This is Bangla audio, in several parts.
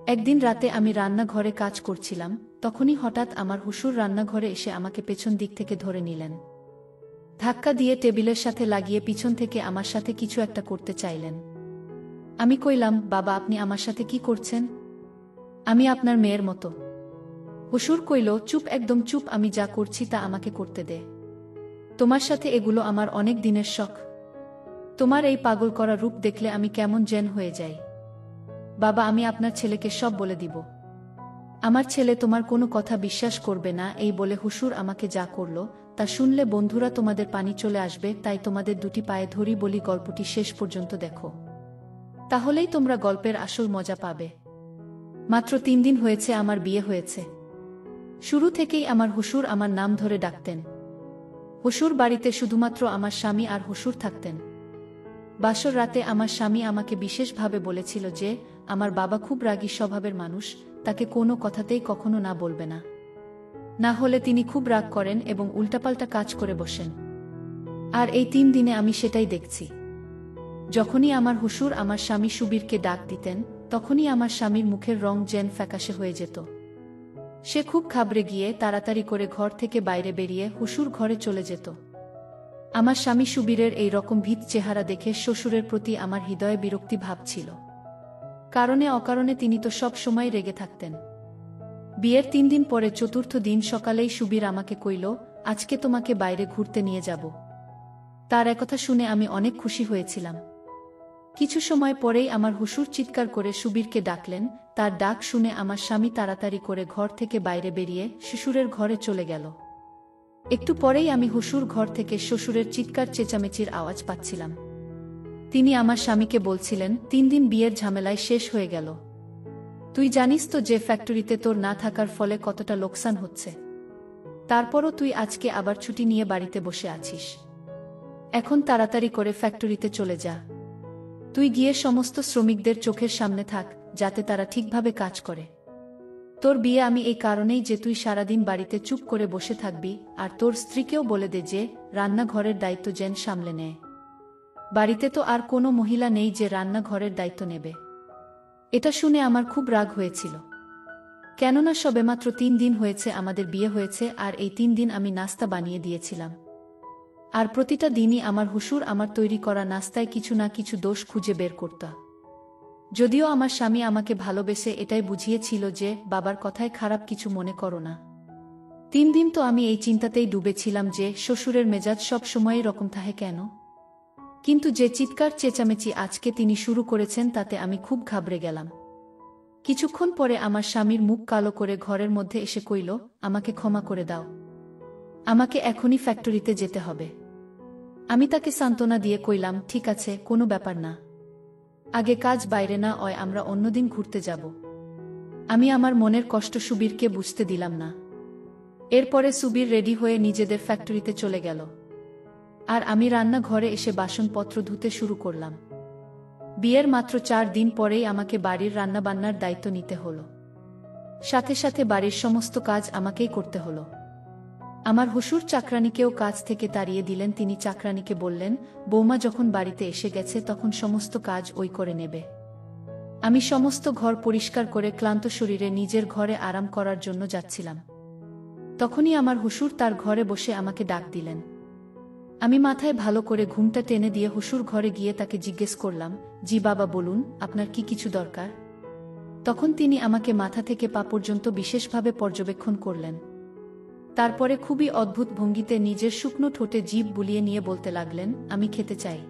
একদিন রাতে আমি রান্নাঘরে কাজ করছিলাম, তখনই হঠাৎ আমার শ্বশুর রান্নাঘরে এসে আমাকে পেছন দিক থেকে ধরে নিলেন। ধাক্কা দিয়ে টেবিলের সাথে লাগিয়ে পিছন থেকে আমার সাথে কিছু একটা করতে চাইলেন। আমি কইলাম, বাবা আপনি আমার সাথে কি করছেন? আমি আপনার মেয়ের মতো। শ্বশুর কইল, চুপ, একদম চুপ, আমি যা করছি তা আমাকে করতে দে। তোমার সাথে এগুলো আমার অনেক দিনের শখ। তোমার এই পাগল করা রূপ দেখলে আমি কেমন যেন হয়ে যাই। বাবা আমি আপনার ছেলেকে সব বলে দিব। আমার ছেলে তোমার কোনো কথা বিশ্বাস করবে না। এই বলে শ্বশুর আমাকে যা করল তা শুনলে বন্ধুরা তোমাদের পানি চলে আসবে, তাই তোমাদের দুটি পায়ে ধরি বলি গল্পটি শেষ পর্যন্ত দেখো, তাহলেই তোমরা গল্পের আসল মজা পাবে। মাত্র 3 দিন হয়েছে আমার বিয়ে হয়েছে। শুরু থেকেই আমার শ্বশুর আমার নাম ধরে ডাকতেন। শ্বশুর বাড়িতে শুধুমাত্র আমার স্বামী আর শ্বশুর থাকতেন। বাসর রাতে আমার স্বামী আমাকে বিশেষভাবে বলেছিল যে আমার বাবা খুব রাগী স্বভাবের মানুষ, তাকে কোনো কথাতেই কখনো না বলবে না, না হলে তিনি খুব রাগ করেন এবং উল্টাপাল্টা কাজ করে বসেন। আর এই 3 দিনে আমি সেটাই দেখছি। যখনই আমার শ্বশুর আমার স্বামী সুবীরকে ডাক দিতেন, তখনই আমার স্বামীর মুখের রং যেন ফ্যাকাশে হয়ে যেত। সে খুব ঘাবড়ে গিয়ে তাড়াতাড়ি করে ঘর থেকে বাইরে বেরিয়ে শ্বশুর ঘরে চলে যেত। আমার স্বামী সুবীরের এই রকম ভীত চেহারা দেখে শ্বশুরের প্রতি আমার হৃদয়ে বিরক্তি ভাব ছিল। কারণে অকারণে তিনি তো সব সময় রেগে থাকতেন। বিয়ের 3 দিন পরে চতুর্থ দিন সকালেই সুবীর আমাকে কইল, আজকে তোমাকে বাইরে ঘুরতে নিয়ে যাব। তার একথা শুনে আমি অনেক খুশি হয়েছিলাম। কিছু সময় পরেই আমার শ্বশুর চিৎকার করে সুবীরকে ডাকলেন। তার ডাক শুনে আমার স্বামী তাড়াতাড়ি করে ঘর থেকে বাইরে বেরিয়ে শ্বশুরের ঘরে চলে গেল। একটু পরেই আমি শ্বশুর ঘর থেকে শ্বশুরের চিৎকার চেঁচামেচির আওয়াজ পাচ্ছিলাম। তিনি আমার স্বামীকে বলছিলেন, 3 দিন বিয়ের ঝামেলায় শেষ হয়ে গেল। তুই জানিস তো যে ফ্যাক্টরিতে তোর না থাকার ফলে কতটা লোকসান হচ্ছে। তারপরও তুই আজকে আবার ছুটি নিয়ে বাড়িতে বসে আছিস। এখন তাড়াতাড়ি করে ফ্যাক্টরিতে চলে যা। তুই গিয়ে সমস্ত শ্রমিকদের চোখের সামনে থাক, যাতে তারা ঠিকভাবে কাজ করে। তোর বিয়ে আমি এই কারণেই যে তুই সারাদিন বাড়িতে চুপ করে বসে থাকবি, আর তোর স্ত্রীকেও বলে দে যে রান্নাঘরের দায়িত্ব যেন সামলে নেয়। বাড়িতে তো আর কোনো মহিলা নেই যে রান্নাঘরের দায়িত্ব নেবে। এটা শুনে আমার খুব রাগ হয়েছিল, কেননা সবেমাত্র 3 দিন হয়েছে আমাদের বিয়ে হয়েছে, আর এই 3 দিন আমি নাস্তা বানিয়ে দিয়েছিলাম। আর প্রতিটা দিনই আমার শ্বশুর আমার তৈরি করা নাস্তায় কিছু না কিছু দোষ খুঁজে বের করত। যদিও আমার স্বামী আমাকে ভালোবেসে এটাই বুঝিয়েছিল যে বাবার কথায় খারাপ কিছু মনে করো না। 3 দিন তো আমি এই চিন্তাতেই ডুবেছিলাম যে শ্বশুরের মেজাজ সব সময় রকম থাকে কেন। কিন্তু যে চিৎকার চেঁচামেচি আজকে তিনি শুরু করেছেন তাতে আমি খুব ঘাবড়ে গেলাম। কিছুক্ষণ পরে আমার স্বামীর মুখ কালো করে ঘরের মধ্যে এসে কইল, আমাকে ক্ষমা করে দাও, আমাকে এখনই ফ্যাক্টরিতে যেতে হবে। আমি তাকে সান্ত্বনা দিয়ে কইলাম, ঠিক আছে, কোনো ব্যাপার না, আগে কাজ বাইরে না হয় আমরা অন্যদিন ঘুরতে যাব। আমি আমার মনের কষ্ট সুবীরকে বুঝতে দিলাম না। এরপরে সুবীর রেডি হয়ে নিজেদের ফ্যাক্টরিতে চলে গেল, আর আমি রান্নাঘরে এসে বাসনপত্র ধুতে শুরু করলাম। বিয়ের মাত্র 4 দিন পরেই আমাকে বাড়ির রান্নাবান্নার দায়িত্ব নিতে হলো। সাথে সাথে বাড়ির সমস্ত কাজ আমাকেই করতে হলো। আমার শ্বশুর চাকরানীকেও কাজ থেকে তাড়িয়ে দিলেন। তিনি চাকরানীকে বললেন, বৌমা যখন বাড়িতে এসে গেছে তখন সমস্ত কাজ ওই করে নেবে। আমি সমস্ত ঘর পরিষ্কার করে ক্লান্ত শরীরে নিজের ঘরে আরাম করার জন্য যাচ্ছিলাম। তখনই আমার শ্বশুর তার ঘরে বসে আমাকে ডাক দিলেন। আমি মাথায় ভালো করে ঘুমটা টেনে দিয়ে শ্বশুর ঘরে গিয়ে তাকে জিজ্ঞেস করলাম, জি বাবা বলুন, আপনার কি কিছু দরকার? তখন তিনি আমাকে মাথা থেকে পা পর্যন্ত বিশেষভাবে পর্যবেক্ষণ করলেন। তারপরে খুবই অদ্ভুত ভঙ্গিতে নিজের শুকনো ঠোঁটে জিভ বুলিয়ে নিয়ে বলতে লাগলেন, আমি খেতে চাই।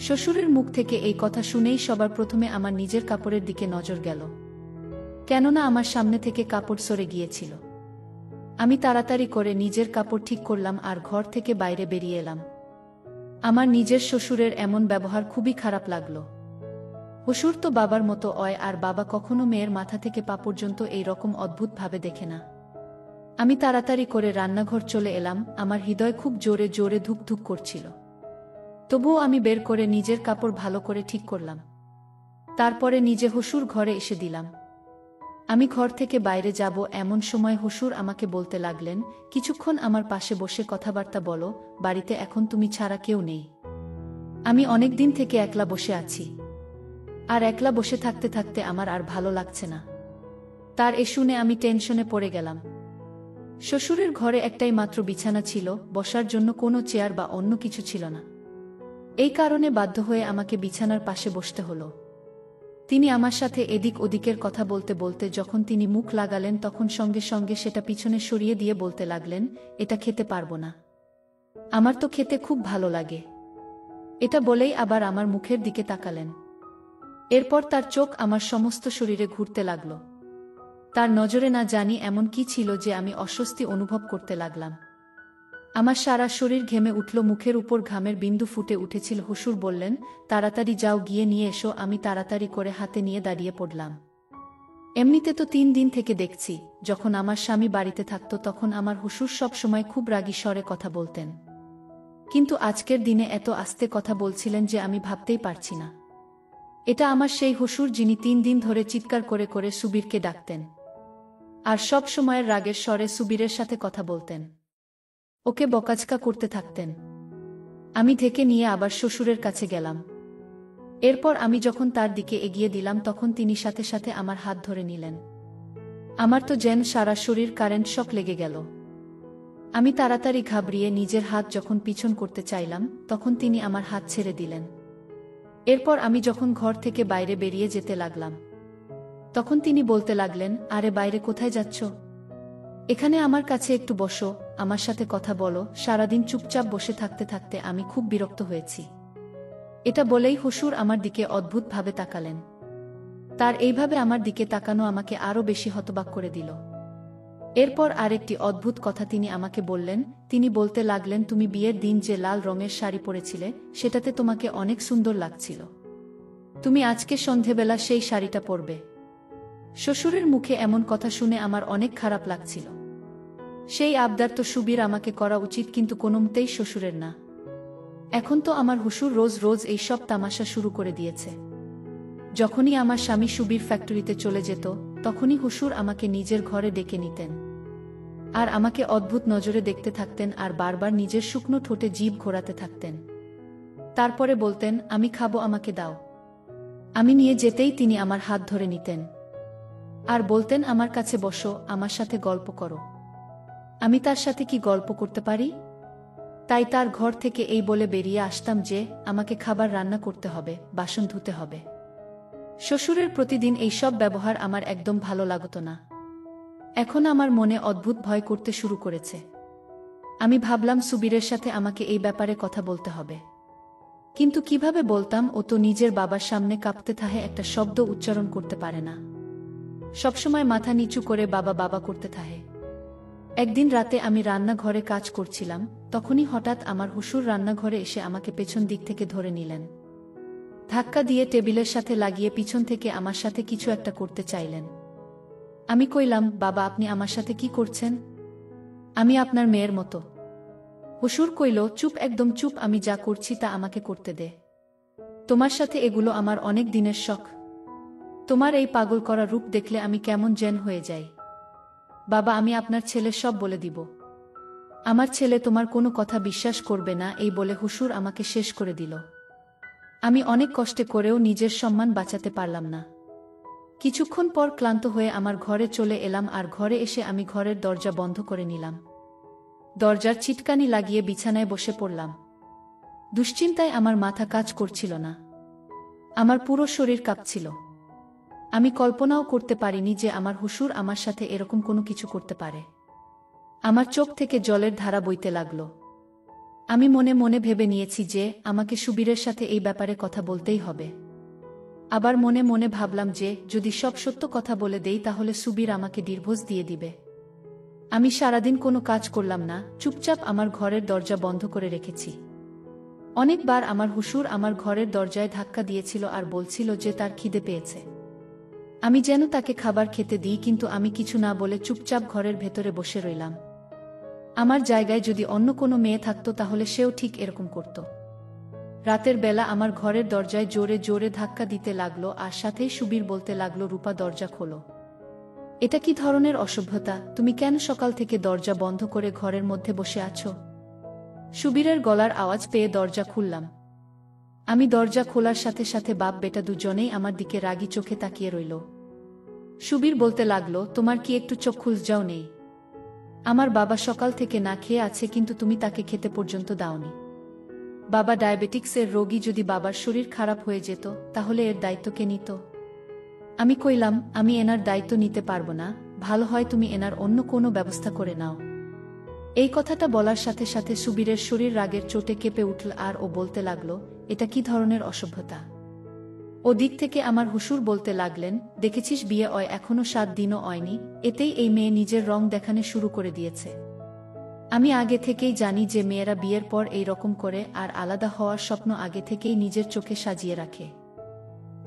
শ্বশুরের মুখ থেকে এই কথা শুনেই সবার প্রথমে আমার নিজের কাপড়ের দিকে নজর গেল, কেননা আমার সামনে থেকে কাপড় সরে গিয়েছিল। আমি তাড়াতাড়ি করে নিজের কাপড় ঠিক করলাম আর ঘর থেকে বাইরে বেরিয়ে এলাম। আমার নিজের শ্বশুরের এমন ব্যবহার খুবই খারাপ লাগলো। শ্বশুর তো বাবার মতো হয়, আর বাবা কখনো মেয়ের মাথা থেকে পা পর্যন্ত এই রকম অদ্ভুতভাবে দেখে না। আমি তাড়াতাড়ি করে রান্নাঘর চলে এলাম। আমার হৃদয় খুব জোরে জোরে ধুক ধুক করছিল। তবুও আমি বের করে নিজের কাপড় ভালো করে ঠিক করলাম। তারপরে নিজে শ্বশুর ঘরে এসে দিলাম। আমি ঘর থেকে বাইরে যাব এমন সময় শ্বশুর আমাকে বলতে লাগলেন, কিছুক্ষণ আমার পাশে বসে কথাবার্তা বলো, বাড়িতে এখন তুমি ছাড়া কেউ নেই। আমি অনেক দিন থেকে একলা বসে আছি। আর একলা বসে থাকতে থাকতে আমার আর ভালো লাগছে না। তার এ শুনে আমি টেনশনে পড়ে গেলাম। শ্বশুরের ঘরে একটাই মাত্র বিছানা ছিল, বসার জন্য কোনো চেয়ার বা অন্য কিছু ছিল না। এই কারণে বাধ্য হয়ে আমাকে বিছানার পাশে বসতে হলো। তিনি আমার সাথে এদিক ওদিকের কথা বলতে বলতে যখন তিনি মুখ লাগালেন তখন সঙ্গে সঙ্গে সেটা পিছনে সরিয়ে দিয়ে বলতে লাগলেন, এটা খেতে পারবো না, আমার তো খেতে খুব ভালো লাগে। এটা বলেই আবার আমার মুখের দিকে তাকালেন। এরপর তার চোখ আমার সমস্ত শরীরে ঘুরতে লাগল। তার নজরে না জানি এমন কি ছিল যে আমি অস্বস্তি অনুভব করতে লাগলাম। আমার সারা শরীর ঘেমে উঠল, মুখের উপর ঘামের বিন্দু ফুটে উঠেছিল। শ্বশুর বললেন, তাড়াতাড়ি যাও, গিয়ে নিয়ে এসো। আমি তাড়াতাড়ি করে হাতে নিয়ে দাঁড়িয়ে পড়লাম। এমনিতে তো 3 দিন থেকে দেখছি, যখন আমার স্বামী বাড়িতে থাকত তখন আমার শ্বশুর সব সময় খুব রাগী স্বরে কথা বলতেন, কিন্তু আজকের দিনে এত আস্তে কথা বলছিলেন যে আমি ভাবতেই পারছি না। এটা আমার সেই শ্বশুর যিনি 3 দিন ধরে চিৎকার করে করে সুবীরকে ডাকতেন, আর সব সময়ের রাগের স্বরে সুবীরের সাথে কথা বলতেন, ওকে বকাঝকা করতে থাকতেন। আমি ঢেকে নিয়ে আবার শ্বশুরের কাছে গেলাম। এরপর আমি যখন তার দিকে এগিয়ে দিলাম তখন তিনি সাথে সাথে আমার হাত ধরে নিলেন। আমার তো যেন সারা শরীর কারেন্ট শক লেগে গেল। আমি তাড়াতাড়ি ঘাবড়িয়ে নিজের হাত যখন পিছন করতে চাইলাম তখন তিনি আমার হাত ছেড়ে দিলেন। এরপর আমি যখন ঘর থেকে বাইরে বেরিয়ে যেতে লাগলাম তখন তিনি বলতে লাগলেন, আরে বাইরে কোথায় যাচ্ছ? এখানে আমার কাছে একটু বসো, আমার সাথে কথা বলো। সারাদিন চুপচাপ বসে থাকতে থাকতে আমি খুব বিরক্ত হয়েছি। এটা বলেই শ্বশুর আমার দিকে অদ্ভুতভাবে তাকালেন। তার এইভাবে আমার দিকে তাকানো আমাকে আরও বেশি হতবাক করে দিল। এরপর আরেকটি অদ্ভুত কথা তিনি আমাকে বললেন। তিনি বলতে লাগলেন, তুমি বিয়ের দিন যে লাল রঙের শাড়ি পরেছিলে সেটাতে তোমাকে অনেক সুন্দর লাগছিল, তুমি আজকে সন্ধেবেলা সেই শাড়িটা পরবে। শ্বশুরের মুখে এমন কথা শুনে আমার অনেক খারাপ লাগছিল। সেই আবদার তো সুবীর আমাকে করা উচিত, কিন্তু কোনোমতেই শ্বশুরের না। এখন তো আমার শ্বশুর রোজ রোজ এই সব তামাশা শুরু করে দিয়েছে। যখনই আমার স্বামী সুবীর ফ্যাক্টরিতে চলে যেত তখনই শ্বশুর আমাকে নিজের ঘরে ডেকে নিতেন, আর আমাকে অদ্ভুত নজরে দেখতে থাকতেন আর বারবার নিজের শুকনো ঠোঁটে জিভ ঘোরাতে থাকতেন। তারপরে বলতেন, আমি খাবো, আমাকে দাও। আমি নিয়ে যেতেই তিনি আমার হাত ধরে নিতেন আর বলতেন, আমার কাছে বসো, আমার সাথে গল্প করো। আমি তার সাথে কি গল্প করতে পারি? তাই তার ঘর থেকে এই বলে বেরিয়ে আসতাম যে আমাকে খাবার রান্না করতে হবে, বাসন ধুতে হবে। শ্বশুরের প্রতিদিন এই সব ব্যবহার আমার একদম ভালো লাগতো না। এখন আমার মনে অদ্ভুত ভয় করতে শুরু করেছে। আমি ভাবলাম সুবীরের সাথে আমাকে এই ব্যাপারে কথা বলতে হবে, কিন্তু কিভাবে বলতাম? ও তো নিজের বাবার সামনে কাঁপতে থাকে, একটা শব্দ উচ্চারণ করতে পারে না, সবসময় মাথা নিচু করে বাবা বাবা করতে থাকে। একদিন রাতে আমি রান্নাঘরে কাজ করছিলাম, তখনই হঠাৎ আমার শ্বশুর রান্নাঘরে এসে আমাকে পেছন দিক থেকে ধরে নিলেন। ধাক্কা দিয়ে টেবিলের সাথে লাগিয়ে পিছন থেকে আমার সাথে কিছু একটা করতে চাইলেন। আমি কইলাম, বাবা আপনি আমার সাথে কি করছেন? আমি আপনার মেয়ের মতো। শ্বশুর কইল, চুপ, একদম চুপ, আমি যা করছি তা আমাকে করতে দে। তোমার সাথে এগুলো আমার অনেক দিনের শখ। তোমার এই পাগল করা রূপ দেখলে আমি কেমন যেন হয়ে যাই। বাবা আমি আপনার ছেলে, সব বলে দিব। আমার ছেলে তোমার কোনো কথা বিশ্বাস করবে না, এই বলে শ্বশুর আমাকে শেষ করে দিল। আমি অনেক কষ্টে করেও নিজের সম্মান বাঁচাতে পারলাম না। কিছুক্ষণ পর ক্লান্ত হয়ে আমার ঘরে চলে এলাম, আর ঘরে এসে আমি ঘরের দরজা বন্ধ করে নিলাম। দরজার ছিটকানি লাগিয়ে বিছানায় বসে পড়লাম। দুশ্চিন্তায় আমার মাথা কাজ করছিল না, আমার পুরো শরীর কাঁপছিল। আমি কল্পনাও করতে পারিনি যে আমার শ্বশুর আমার সাথে এরকম কোনো কিছু করতে পারে। আমার চোখ থেকে জলের ধারা বইতে লাগলো। আমি মনে মনে ভেবে নিয়েছি যে আমাকে সুবীরের সাথে এই ব্যাপারে কথা বলতেই হবে। আবার মনে মনে ভাবলাম যে যদি সব সত্য কথা বলে দেই তাহলে সুবীর আমাকে ডিভোর্স দিয়ে দিবে। আমি সারাদিন কোনো কাজ করলাম না, চুপচাপ আমার ঘরের দরজা বন্ধ করে রেখেছি। অনেকবার আমার শ্বশুর আমার ঘরের দরজায় ধাক্কা দিয়েছিল আর বলছিল যে তার খিদে পেয়েছে। আমি যেন তাকে খাবার খেতে দিই, কিন্তু আমি কিছু না বলে চুপচাপ ঘরের ভেতরে বসে রইলাম। আমার জায়গায় যদি অন্য কোনো মেয়ে থাকতো তাহলে সেও ঠিক এরকম করত। রাতের বেলা আমার ঘরের দরজায় জোরে জোরে ধাক্কা দিতে লাগলো, আর সাথেই সুবীর বলতে লাগলো, রূপা দরজা খোলো। এটা কি ধরনের অসভ্যতা? তুমি কেন সকাল থেকে দরজা বন্ধ করে ঘরের মধ্যে বসে আছো? সুবীরের গলার আওয়াজ পেয়ে দরজা খুললাম। আমি দরজা খোলার সাথে সাথে বাপ বেটা দুজনেই আমার দিকে রাগী চোখে তাকিয়ে রইল। সুবীর বলতে লাগলো, তোমার কি একটু চক্ষুষ যাও নেই? আমার বাবা সকাল থেকে না খেয়ে আছে, কিন্তু তুমি তাকে খেতে পর্যন্ত দাওনি। বাবা ডায়াবেটিক্সের রোগী, যদি বাবার শরীর খারাপ হয়ে যেত তাহলে এর দায়িত্ব কে নিত? আমি কইলাম, আমি এনার দায়িত্ব নিতে পারবো না, ভালো হয় তুমি এনার অন্য কোনো ব্যবস্থা করে নাও। এই কথাটা বলার সাথে সাথে সুবীরের শরীর রাগের চোটে কেঁপে উঠল, আর ও বলতে লাগলো, এটা কি ধরনের অসভ্যতা? ও দিক থেকে আমার হুশুর বলতে লাগলেন, দেখেছিস বিয়ে হয় এখনো 7 দিনও হয়নি, এতেই এই মেয়ে নিজের রং দেখানো শুরু করে দিয়েছে। আমি আগে থেকেই জানি যে মেয়েরা বিয়ের পর এই রকম করে, আর আলাদা হওয়ার স্বপ্ন আগে থেকেই নিজের চোখে সাজিয়ে রাখে।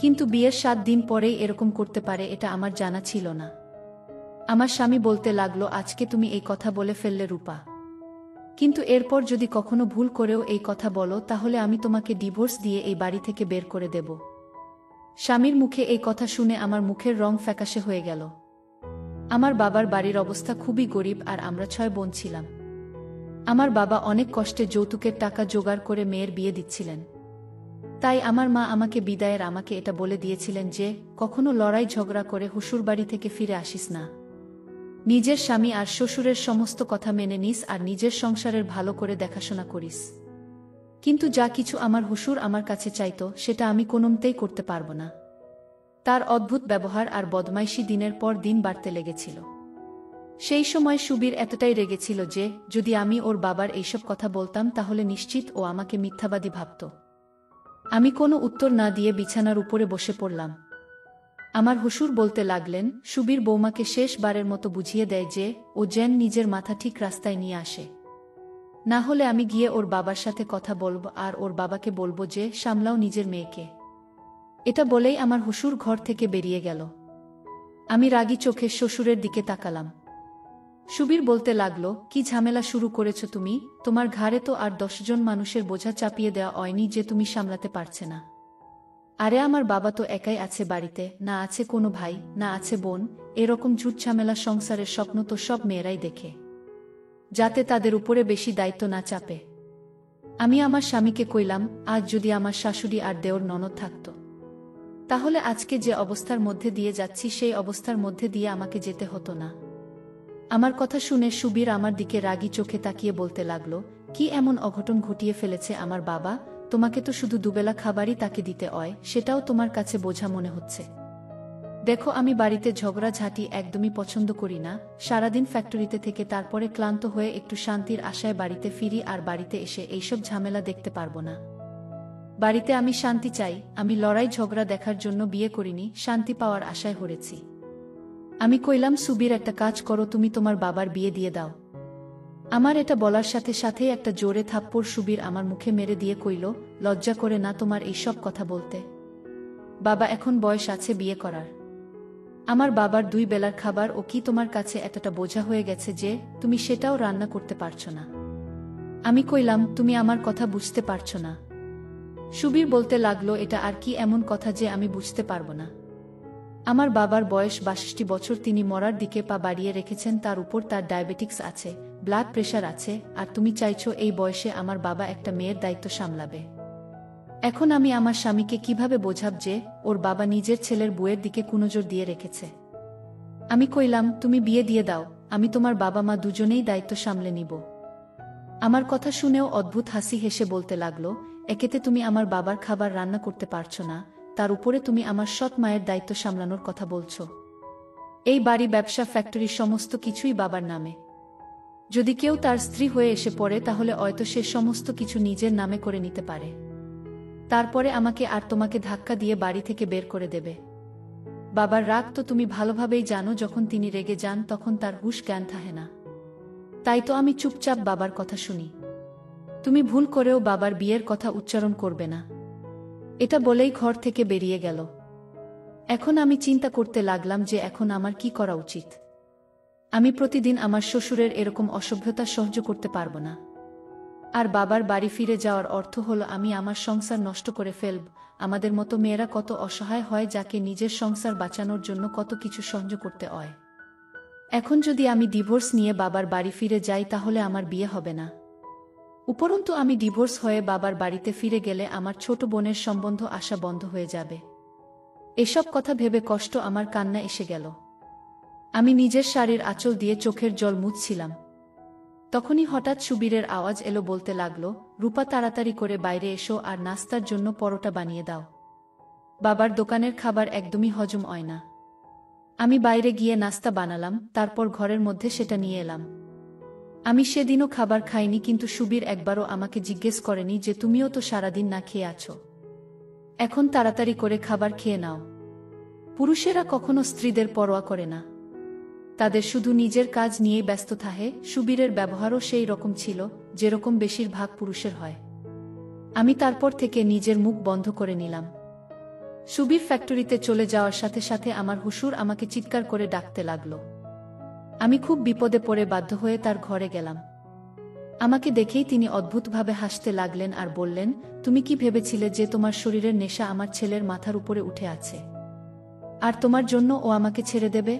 কিন্তু বিয়ের 7 দিন পরেই এরকম করতে পারে এটা আমার জানা ছিল না। আমার স্বামী বলতে লাগলো, আজকে তুমি এই কথা বলে ফেললে রূপা, কিন্তু এরপর যদি কখনো ভুল করেও এই কথা বলো তাহলে আমি তোমাকে ডিভোর্স দিয়ে এই বাড়ি থেকে বের করে দেব। স্বামীর মুখে এই কথা শুনে আমার মুখের রং ফ্যাকাশে হয়ে গেল। আমার বাবার বাড়ির অবস্থা খুবই গরিব, আর আমরা 6 বোন ছিলাম। আমার বাবা অনেক কষ্টে যৌতুকের টাকা জোগাড় করে মেয়ের বিয়ে দিচ্ছিলেন। তাই আমার মা আমাকে বিদায়ের আমাকে এটা বলে দিয়েছিলেন যে, কখনো লড়াই ঝগড়া করে শ্বশুরবাড়ি থেকে ফিরে আসিস না। নিজের স্বামী আর শ্বশুরের সমস্ত কথা মেনে নিস, আর নিজের সংসারের ভালো করে দেখাশোনা করিস। কিন্তু যা কিছু আমার শ্বশুর আমার কাছে চাইতো সেটা আমি কোনোমতেই করতে পারব না। তার অদ্ভুত ব্যবহার আর বদমাইশি দিনের পর দিন বাড়তে লেগেছিল। সেই সময় সুবীর এতটাই রেগেছিল যে, যদি আমি ওর বাবার এইসব কথা বলতাম তাহলে নিশ্চিত ও আমাকে মিথ্যাবাদী ভাবত। আমি কোনো উত্তর না দিয়ে বিছানার উপরে বসে পড়লাম। আমার শ্বশুর বলতে লাগলেন, সুবীর বৌমাকে শেষবারের মতো বুঝিয়ে দেয় যে ও যেন নিজের মাথা ঠিক রাস্তায় নিয়ে আসে। না হলে আমি গিয়ে ওর বাবার সাথে কথা বলবো, আর ওর বাবাকে বলবো যে সামলাও নিজের মেয়েকে। এটা বলেই আমার শ্বশুর ঘর থেকে বেরিয়ে গেল। আমি রাগী চোখে শ্বশুরের দিকে তাকালাম। সুবীর বলতে লাগলো, কি ঝামেলা শুরু করেছ তুমি? তোমার ঘাড়ে তো আর 10 জন মানুষের বোঝা চাপিয়ে দেওয়া হয়নি যে তুমি সামলাতে পারছে না। আরে আমার বাবা তো একাই আছে বাড়িতে, না আছে কোনো ভাই, না আছে বোন। এরকম ঝুট ঝামেলা সংসারের স্বপ্ন তো সব মেয়েরাই দেখে, যাতে তাদের উপরে বেশি দায়িত্ব না চাপে। আমি আমার স্বামীকে কইলাম, আজ যদি আমার শাশুড়ি আর দেওর ননদ থাকতো, তাহলে আজকে যে অবস্থার মধ্যে দিয়ে যাচ্ছি সেই অবস্থার মধ্যে দিয়ে আমাকে যেতে হতো না। আমার কথা শুনে সুবীর আমার দিকে রাগী চোখে তাকিয়ে বলতে লাগলো, কি এমন অঘটন ঘটিয়ে ফেলেছে আমার বাবা? তোমাকে তো শুধু দুবেলা খাবারই তাকে দিতে হয়, সেটাও তোমার কাছে বোঝা মনে হচ্ছে। দেখো, আমি বাড়িতে ঝগড়াঝাঁটি একদমই পছন্দ করি না। সারাদিন ফ্যাক্টরিতে থেকে তারপরে ক্লান্ত হয়ে একটু শান্তির আশায় বাড়িতে ফিরি, আর বাড়িতে এসে এইসব ঝামেলা দেখতে পারবো না। বাড়িতে আমি শান্তি চাই। আমি লড়াই ঝগড়া দেখার জন্য বিয়ে করিনি, শান্তি পাওয়ার আশায় হরেছি। আমি কইলাম, সুবীর একটা কাজ করো, তুমি তোমার বাবার বিয়ে দিয়ে দাও। আমার এটা বলার সাথে সাথেই একটা জোরে থাপ্পড় সুবীর আমার মুখে মেরে দিয়ে কইল, লজ্জা করে না তোমার এইসব কথা বলতে? বাবা এখন বয়স আছে বিয়ে করার। আমার বাবার 2 বেলার খাবার ও কি তোমার কাছে এতটা বোঝা হয়ে গেছে যে তুমি সেটাও রান্না করতে পারছো না? আমি কইলাম, তুমি আমার কথা বুঝতে পারছো না। সুবীর বলতে লাগলো, এটা আর কি এমন কথা যে আমি বুঝতে পারবো না? আমার বাবার বয়স 62 বছর, তিনি মরার দিকে পা বাড়িয়ে রেখেছেন, তার উপর তার ডায়াবেটিক্স আছে, ব্লাড প্রেশার আছে, আর তুমি চাইছো এই বয়সে আমার বাবা একটা মেয়ের দায়িত্ব সামলাবে? এখন আমি আমার স্বামীকে কিভাবে বোঝাব যে ওর বাবা নিজের ছেলের বউয়ের দিকে কুনজর দিয়ে রেখেছে? আমি কইলাম, তুমি বিয়ে দিয়ে দাও, আমি তোমার বাবা মা দুজনেই দায়িত্ব সামলে নিব। আমার কথা শুনেও অদ্ভুত হাসি হেসে বলতে লাগলো, একেতে তুমি আমার বাবার খাবার রান্না করতে পারছো না, তার উপরে তুমি আমার সৎ মায়ের দায়িত্ব সামলানোর কথা বলছো। এই বাড়ি, ব্যবসা, ফ্যাক্টরি সমস্ত কিছুই বাবার নামে। যদি কেউ তার স্ত্রী হয়ে এসে পড়ে তাহলে হয়তো সে সমস্ত কিছু নিজের নামে করে নিতে পারে, তারপরে আমাকে আর তোমাকে ধাক্কা দিয়ে বাড়ি থেকে বের করে দেবে। বাবার রাগ তো তুমি ভালোভাবেই জানো, যখন তিনি রেগে যান তখন তার হুঁশ জ্ঞান থাকে না। তাই তো আমি চুপচাপ বাবার কথা শুনি। তুমি ভুল করেও বাবার বিয়ের কথা উচ্চারণ করবে না। এটা বলেই ঘর থেকে বেরিয়ে গেল। এখন আমি চিন্তা করতে লাগলাম যে এখন আমার কি করা উচিত। আমি প্রতিদিন আমার শ্বশুরের এরকম অসভ্যতা সহ্য করতে পারবো না। আর বাবার বাড়ি ফিরে যাওয়ার অর্থ হলো আমি আমার সংসার নষ্ট করে ফেলব। আমাদের মতো মেয়েরা কত অসহায় হয়, যাকে নিজের সংসার বাঁচানোর জন্য কত কিছু সহ্য করতে হয়। এখন যদি আমি ডিভোর্স নিয়ে বাবার বাড়ি ফিরে যাই তাহলে আমার বিয়ে হবে না। উপরন্তু আমি ডিভোর্স হয়ে বাবার বাড়িতে ফিরে গেলে আমার ছোট বোনের সম্বন্ধ আসা বন্ধ হয়ে যাবে। এসব কথা ভেবে কষ্ট আমার কান্না এসে গেল। আমি নিজের শাড়ির আঁচল দিয়ে চোখের জল মুছছিলাম। তখনই হঠাৎ সুবীরের আওয়াজ এলো, বলতে লাগলো, রূপা তাড়াতাড়ি করে বাইরে এসো আর নাস্তার জন্য পরোটা বানিয়ে দাও। বাবার দোকানের খাবার একদমই হজম হয় না। আমি বাইরে গিয়ে নাস্তা বানালাম, তারপর ঘরের মধ্যে সেটা নিয়ে এলাম। আমি সেদিনও খাবার খাইনি, কিন্তু সুবীর একবারও আমাকে জিজ্ঞেস করেনি যে তুমিও তো সারাদিন না খেয়ে আছো, এখন তাড়াতাড়ি করে খাবার খেয়ে নাও। পুরুষেরা কখনো স্ত্রীদের পরোয়া করে না, তাদের শুধু নিজের কাজ নিয়েই ব্যস্ত থাকে। সুবীরের ব্যবহারও সেই রকম ছিল, যেরকম বেশিরভাগ পুরুষের হয়। আমি তারপর থেকে নিজের মুখ বন্ধ করে নিলাম। সুবীর ফ্যাক্টরিতে চলে যাওয়ার সাথে সাথে আমার হুশুর আমাকে চিৎকার করে ডাকতে লাগলো। আমি খুব বিপদে পড়ে বাধ্য হয়ে তার ঘরে গেলাম। আমাকে দেখেই তিনি অদ্ভুতভাবে হাসতে লাগলেন আর বললেন, তুমি কি ভেবেছিলে যে তোমার শরীরের নেশা আমার ছেলের মাথার উপরে উঠে আছে, আর তোমার জন্য ও আমাকে ছেড়ে দেবে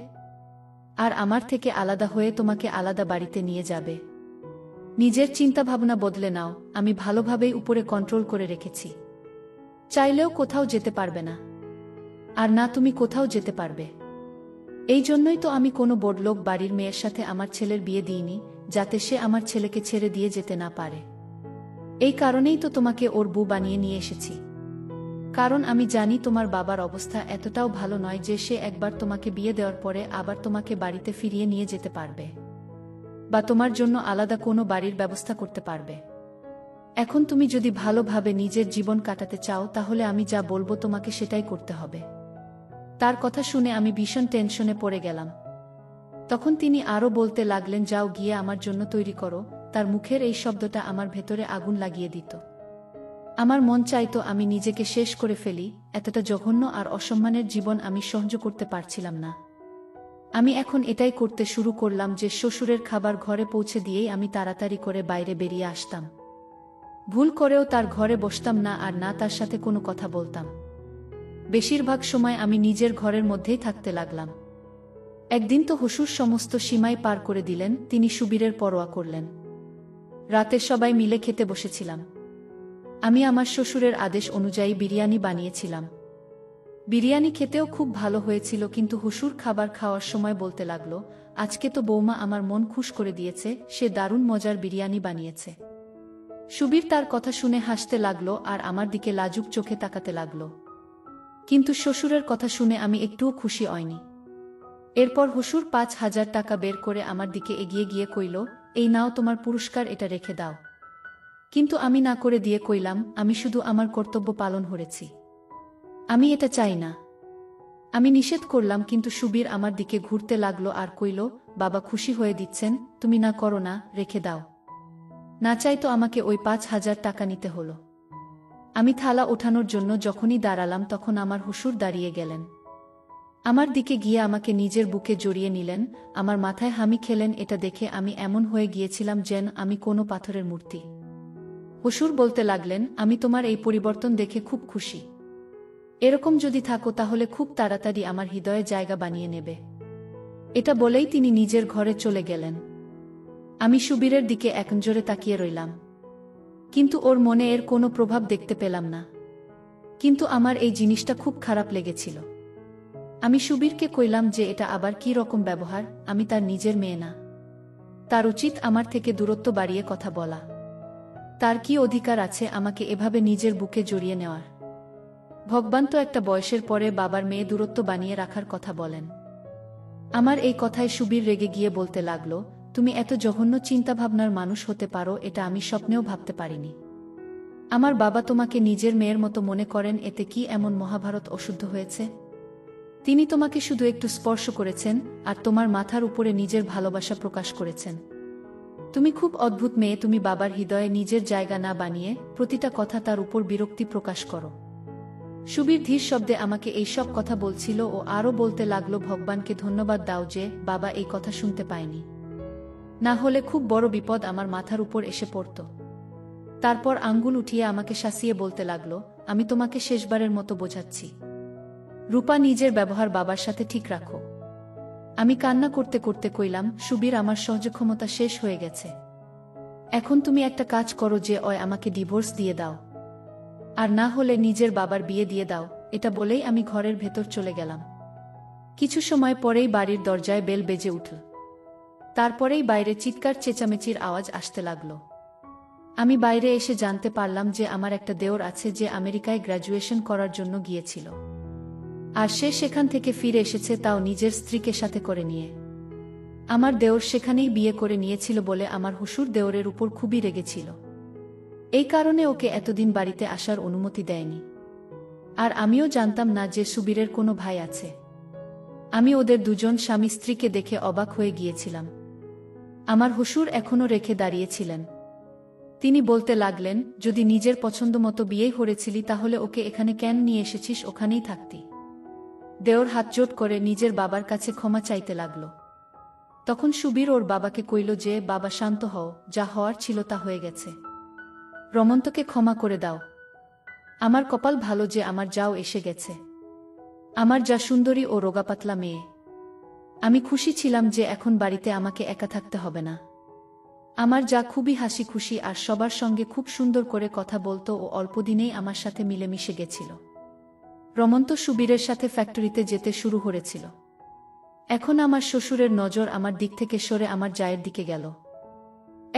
আর আমার থেকে আলাদা হয়ে তোমাকে আলাদা বাড়িতে নিয়ে যাবে? নিজের চিন্তাভাবনা বদলে নাও। আমি ভালোভাবেই উপরে কন্ট্রোল করে রেখেছি। চাইলেও কোথাও যেতে পারবে না, আর না তুমি কোথাও যেতে পারবে। এই জন্যই তো আমি কোনো বড়লোক বাড়ির মেয়ের সাথে আমার ছেলের বিয়ে দিইনি, যাতে সে আমার ছেলেকে ছেড়ে দিয়ে যেতে না পারে। এই কারণেই তো তোমাকে ওর বউ বানিয়ে নিয়ে এসেছি। কারণ আমি জানি তোমার বাবার অবস্থা এতটাও ভালো নয় যে সে একবার তোমাকে বিয়ে দেওয়ার পরে আবার তোমাকে বাড়িতে ফিরিয়ে নিয়ে যেতে পারবে, বা তোমার জন্য আলাদা কোনো বাড়ির ব্যবস্থা করতে পারবে। এখন তুমি যদি ভালোভাবে নিজের জীবন কাটাতে চাও, তাহলে আমি যা বলবো তোমাকে সেটাই করতে হবে। তার কথা শুনে আমি ভীষণ টেনশনে পড়ে গেলাম। তখন তিনি আরও বলতে লাগলেন, যাও গিয়ে আমার জন্য তৈরি করো। তার মুখের এই শব্দটা আমার ভেতরে আগুন লাগিয়ে দিত। আমার মন চাইতো আমি নিজেকে শেষ করে ফেলি। এতটা জঘন্য আর অসম্মানের জীবন আমি সহ্য করতে পারছিলাম না। আমি এখন এটাই করতে শুরু করলাম যে শ্বশুরের খাবার ঘরে পৌঁছে দিয়েই আমি তাড়াতাড়ি করে বাইরে বেরিয়ে আসতাম। ভুল করেও তার ঘরে বসতাম না, আর না তার সাথে কোনো কথা বলতাম। বেশিরভাগ সময় আমি নিজের ঘরের মধ্যেই থাকতে লাগলাম। একদিন তো শ্বশুর সমস্ত সীমাই পার করে দিলেন। তিনি সুবীরের পরোয়া করলেন। রাতে সবাই মিলে খেতে বসেছিলাম। আমি আমার শ্বশুরের আদেশ অনুযায়ী বিরিয়ানি বানিয়েছিলাম। বিরিয়ানি খেতেও খুব ভালো হয়েছিল, কিন্তু শ্বশুর খাবার খাওয়ার সময় বলতে লাগলো, আজকে তো বৌমা আমার মন খুশ করে দিয়েছে, সে দারুণ মজার বিরিয়ানি বানিয়েছে। সুবীর তার কথা শুনে হাসতে লাগলো আর আমার দিকে লাজুক চোখে তাকাতে লাগলো। কিন্তু শ্বশুরের কথা শুনে আমি একটুও খুশি হইনি। এরপর শ্বশুর 5,000 টাকা বের করে আমার দিকে এগিয়ে গিয়ে কইল, এই নাও তোমার পুরস্কার, এটা রেখে দাও। কিন্তু আমি না করে দিয়ে কইলাম, আমি শুধু আমার কর্তব্য পালন করেছি, আমি এটা চাই না। আমি নিষেধ করলাম, কিন্তু সুবীর আমার দিকে ঘুরতে লাগলো আর কইল, বাবা খুশি হয়ে দিচ্ছেন, তুমি না করো না, রেখে দাও। না চাই তো আমাকে ওই 5,000 টাকা নিতে হলো। আমি থালা ওঠানোর জন্য যখনই দাঁড়ালাম, তখন আমার শ্বশুর দাঁড়িয়ে গেলেন। আমার দিকে গিয়ে আমাকে নিজের বুকে জড়িয়ে নিলেন, আমার মাথায় হামি খেলেন। এটা দেখে আমি এমন হয়ে গিয়েছিলাম যেন আমি কোনো পাথরের মূর্তি। শ্বশুর বলতে লাগলেন, আমি তোমার এই পরিবর্তন দেখে খুব খুশি। এরকম যদি থাকো তাহলে খুব তাড়াতাড়ি আমার হৃদয়ে জায়গা বানিয়ে নেবে। এটা বলেই তিনি নিজের ঘরে চলে গেলেন। আমি সুবীরের দিকে একনজোরে তাকিয়ে রইলাম, কিন্তু ওর মনে এর কোনো প্রভাব দেখতে পেলাম না। কিন্তু আমার এই জিনিসটা খুব খারাপ লেগেছিল। আমি সুবীরকে কইলাম যে এটা আবার কি রকম ব্যবহার, আমি তার নিজের মেয়ে না, তার উচিত আমার থেকে দূরত্ব বাড়িয়ে কথা বলা। তার কি অধিকার আছে আমাকে এভাবে নিজের বুকে জড়িয়ে নেওয়ার? ভগবান তো একটা বয়সের পরে বাবার মেয়ে দূরত্ব বানিয়ে রাখার কথা বলেন। আমার এই কথায় সুবীর রেগে গিয়ে বলতে লাগলো, তুমি এত জঘন্য চিন্তাভাবনার মানুষ হতে পারো, এটা আমি স্বপ্নেও ভাবতে পারিনি। আমার বাবা তোমাকে নিজের মেয়ের মতো মনে করেন, এতে কি এমন মহাভারত অশুদ্ধ হয়েছে? তিনি তোমাকে শুধু একটু স্পর্শ করেছেন আর তোমার মাথার উপরে নিজের ভালোবাসা প্রকাশ করেছেন। তুমি খুব অদ্ভুত মেয়ে, তুমি বাবার হৃদয়ে নিজের জায়গা না বানিয়ে প্রতিটা কথা তার উপর বিরক্তি প্রকাশ করো। সুবীর ধীর শব্দে আমাকে এই সব কথা বলছিল ও আরও বলতে লাগলো, ভগবানকে ধন্যবাদ দাও যে বাবা এই কথা শুনতে পায়নি, না হলে খুব বড় বিপদ আমার মাথার উপর এসে পড়ত। তারপর আঙ্গুল উঠিয়ে আমাকে শাসিয়ে বলতে লাগলো, আমি তোমাকে শেষবারের মতো বোঝাচ্ছি, রূপা নিজের ব্যবহার বাবার সাথে ঠিক রাখো। আমি কান্না করতে করতে কইলাম, সুবীর আমার সহ্য ক্ষমতা শেষ হয়ে গেছে। এখন তুমি একটা কাজ করো যে ওই আমাকে ডিভোর্স দিয়ে দাও, আর না হলে নিজের বাবার বিয়ে দিয়ে দাও। এটা বলেই আমি ঘরের ভেতর চলে গেলাম। কিছু সময় পরেই বাড়ির দরজায় বেল বেজে উঠল। তারপরেই বাইরে চিৎকার চেঁচামেচির আওয়াজ আসতে লাগলো। আমি বাইরে এসে জানতে পারলাম যে আমার একটা দেওর আছে যে আমেরিকায় গ্র্যাজুয়েশন করার জন্য গিয়েছিল, আর সে সেখান থেকে ফিরে এসেছে, তাও নিজের স্ত্রীকে সাথে করে নিয়ে। আমার দেওর সেখানেই বিয়ে করে নিয়েছিল বলে আমার শ্বশুর দেওরের উপর খুবই রেগেছিল। এই কারণে ওকে এতদিন বাড়িতে আসার অনুমতি দেয়নি। আর আমিও জানতাম না যে সুবীরের কোনো ভাই আছে। আমি ওদের দুজন স্বামী স্ত্রীকে দেখে অবাক হয়ে গিয়েছিলাম। আমার শ্বশুর এখনও রেখে দাঁড়িয়েছিলেন। তিনি বলতে লাগলেন, যদি নিজের পছন্দ মতো বিয়েই করেছিলি তাহলে ওকে এখানে কেন নিয়ে এসেছিস, ওখানেই থাকতি। দেওর হাতজোট করে নিজের বাবার কাছে ক্ষমা চাইতে লাগল। তখন সুবীর ওর বাবাকে কইল যে, বাবা শান্ত হও, যা হওয়ার ছিল তা হয়ে গেছে। রমন্তকে ক্ষমা করে দাও। আমার কপাল ভালো যে আমার যাও এসে গেছে। আমার যা সুন্দরী ও রোগাপাতলা মেয়ে। আমি খুশি ছিলাম যে এখন বাড়িতে আমাকে একা থাকতে হবে না। আমার যা খুবই হাসি খুশি আর সবার সঙ্গে খুব সুন্দর করে কথা বলতো ও অল্পদিনেই আমার সাথে মিলেমিশে গেছিল। রমন্ত সুবীরের সাথে ফ্যাক্টরিতে যেতে শুরু করেছিল। এখন আমার শ্বশুরের নজর আমার দিক থেকে সরে আমার জায়ের দিকে গেল।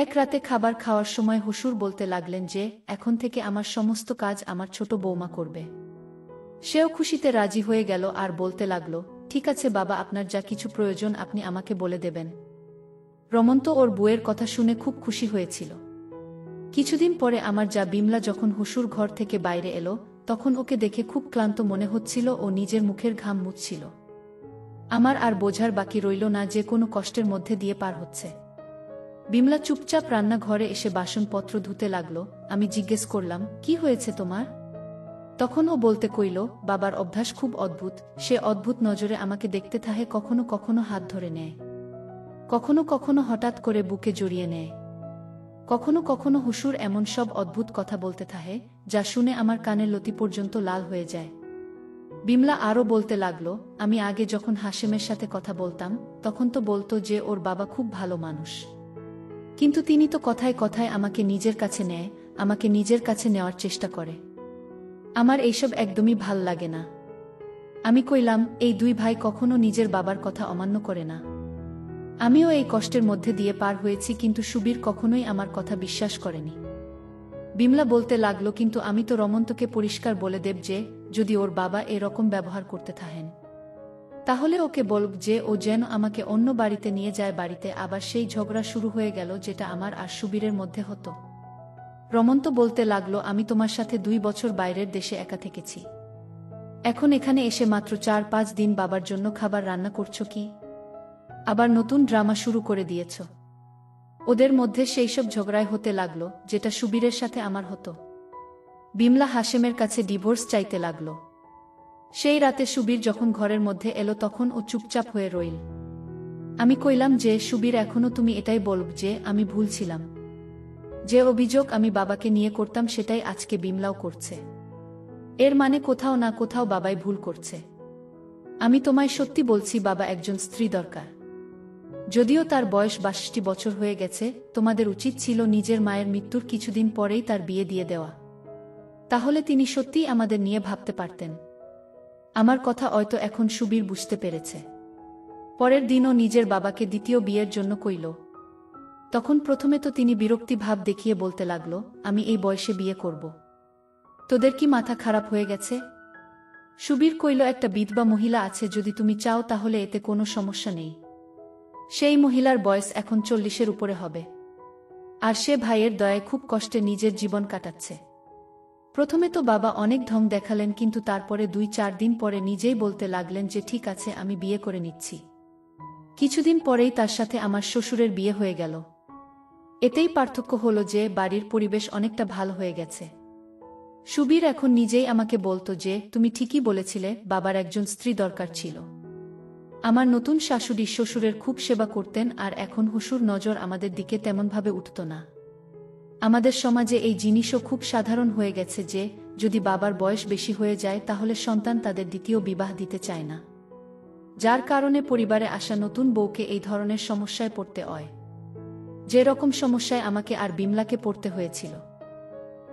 এক রাতে খাবার খাওয়ার সময় শ্বশুর বলতে লাগলেন যে এখন থেকে আমার সমস্ত কাজ আমার ছোট বৌমা করবে। সেও খুশিতে রাজি হয়ে গেল আর বলতে লাগল, ঠিক আছে বাবা, আপনার যা কিছু প্রয়োজন আপনি আমাকে বলে দেবেন। রমন্ত ওর বউয়ের কথা শুনে খুব খুশি হয়েছিল। কিছুদিন পরে আমার যা বিমলা যখন শ্বশুর ঘর থেকে বাইরে এলো, তখন ওকে দেখে খুব ক্লান্ত মনে হচ্ছিল ও নিজের মুখের ঘাম মুছছিল। আমার আর বোঝার বাকি রইল না যে কোনো কষ্টের মধ্যে দিয়ে পার হচ্ছে। বিমলা চুপচাপ রান্নাঘরে এসে বাসনপত্র ধুতে লাগল। আমি জিজ্ঞেস করলাম, কি হয়েছে তোমার? তখন ও বলতে কইল, বাবার অভ্যাস খুব অদ্ভুত। সে অদ্ভুত নজরে আমাকে দেখতে থাকে, কখনো কখনো হাত ধরে নেয়, কখনো কখনো হঠাৎ করে বুকে জড়িয়ে নেয়, কখনো কখনো শ্বশুর এমন সব অদ্ভুত কথা বলতে থাকে যা শুনে আমার কানের লতি পর্যন্ত লাল হয়ে যায়। বিমলা আরও বলতে লাগল, আমি আগে যখন হাশেমের সাথে কথা বলতাম তখন তো বলতো যে ওর বাবা খুব ভালো মানুষ, কিন্তু তিনি তো কথায় কথায় আমাকে নিজের কাছে নেয়, আমাকে নিজের কাছে নেওয়ার চেষ্টা করে। আমার এইসব একদমই ভাল লাগে না। আমি কইলাম, এই দুই ভাই কখনো নিজের বাবার কথা অমান্য করে না। আমিও এই কষ্টের মধ্যে দিয়ে পার হয়েছি, কিন্তু সুবীর কখনোই আমার কথা বিশ্বাস করেনি। বিমলা বলতে লাগল, কিন্তু আমি তো রমন্তকে পরিষ্কার বলে দেব যে যদি ওর বাবা এরকম ব্যবহার করতে থাকেন তাহলে ওকে বলব যে ও যেন আমাকে অন্য বাড়িতে নিয়ে যায়। বাড়িতে আবার সেই ঝগড়া শুরু হয়ে গেল যেটা আমার আর সুবীরের মধ্যে হতো। রমন্ত বলতে লাগল, আমি তোমার সাথে 2 বছর বাইরের দেশে একা থেকেছি, এখন এখানে এসে মাত্র 4-5 দিন বাবার জন্য খাবার রান্না করছো কি? আবার নতুন ড্রামা শুরু করে দিয়েছ। ওদের মধ্যে সেই সব ঝগড়ায় হতে লাগলো যেটা সুবীরের সাথে আমার হতো। বিমলা হাশেমের কাছে ডিভোর্স চাইতে লাগল। সেই রাতে সুবীর যখন ঘরের মধ্যে এলো তখন ও চুপচাপ হয়ে রইল। আমি কইলাম যে, সুবীর, এখনো তুমি এটাই বলব যে আমি ভুল ছিলাম? যে অভিযোগ আমি বাবাকে নিয়ে করতাম সেটাই আজকে বিমলাও করছে। এর মানে কোথাও না কোথাও বাবাই ভুল করছে। আমি তোমায় সত্যি বলছি, বাবা একজন স্ত্রী দরকার। যদিও তার বয়স 62 বছর হয়ে গেছে, তোমাদের উচিত ছিল নিজের মায়ের মৃত্যুর কিছুদিন পরেই তার বিয়ে দিয়ে দেওয়া। তাহলে তিনি সত্যিই আমাদের নিয়ে ভাবতে পারতেন। আমার কথা হয়তো এখন সুবীর বুঝতে পেরেছে। পরের দিনও নিজের বাবাকে দ্বিতীয় বিয়ের জন্য কইল। তখন প্রথমে তো তিনি বিরক্তি ভাব দেখিয়ে বলতে লাগল, আমি এই বয়সে বিয়ে করব? তোদের কি মাথা খারাপ হয়ে গেছে? সুবীর কইল, একটা বিধবা মহিলা আছে, যদি তুমি চাও তাহলে এতে কোনো সমস্যা নেই। সেই মহিলার বয়স এখন 40-এর উপরে হবে, আর সে ভাইয়ের দয়ায় খুব কষ্টে নিজের জীবন কাটাচ্ছে। প্রথমে তো বাবা অনেক ঢং দেখালেন, কিন্তু তারপরে 2-4 দিন পরে নিজেই বলতে লাগলেন যে ঠিক আছে, আমি বিয়ে করে নিচ্ছি। কিছুদিন পরেই তার সাথে আমার শ্বশুরের বিয়ে হয়ে গেল। এতেই পার্থক্য হলো যে বাড়ির পরিবেশ অনেকটা ভালো হয়ে গেছে। সুবীর এখন নিজেই আমাকে বলতো যে তুমি ঠিকই বলেছিলে, বাবার একজন স্ত্রী দরকার ছিল। আমার নতুন শাশুড়ি শ্বশুরের খুব সেবা করতেন, আর এখন শ্বশুর নজর আমাদের দিকে তেমনভাবে উঠত না। আমাদের সমাজে এই জিনিসও খুব সাধারণ হয়ে গেছে যে যদি বাবার বয়স বেশি হয়ে যায় তাহলে সন্তান তাদের দ্বিতীয় বিবাহ দিতে চায় না, যার কারণে পরিবারে আসা নতুন বউকে এই ধরনের সমস্যায় পড়তে হয়। যে রকম সমস্যায় আমাকে আর বিমলাকে পড়তে হয়েছিল।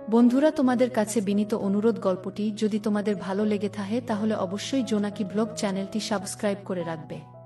বন্ধুরা, তোমাদের কাছে বিনীত অনুরোধ, গল্পটি যদি তোমাদের ভালো লেগে থাকে তাহলে অবশ্যই জোনাকি ব্লগ চ্যানেলটি সাবস্ক্রাইব করে রাখবে।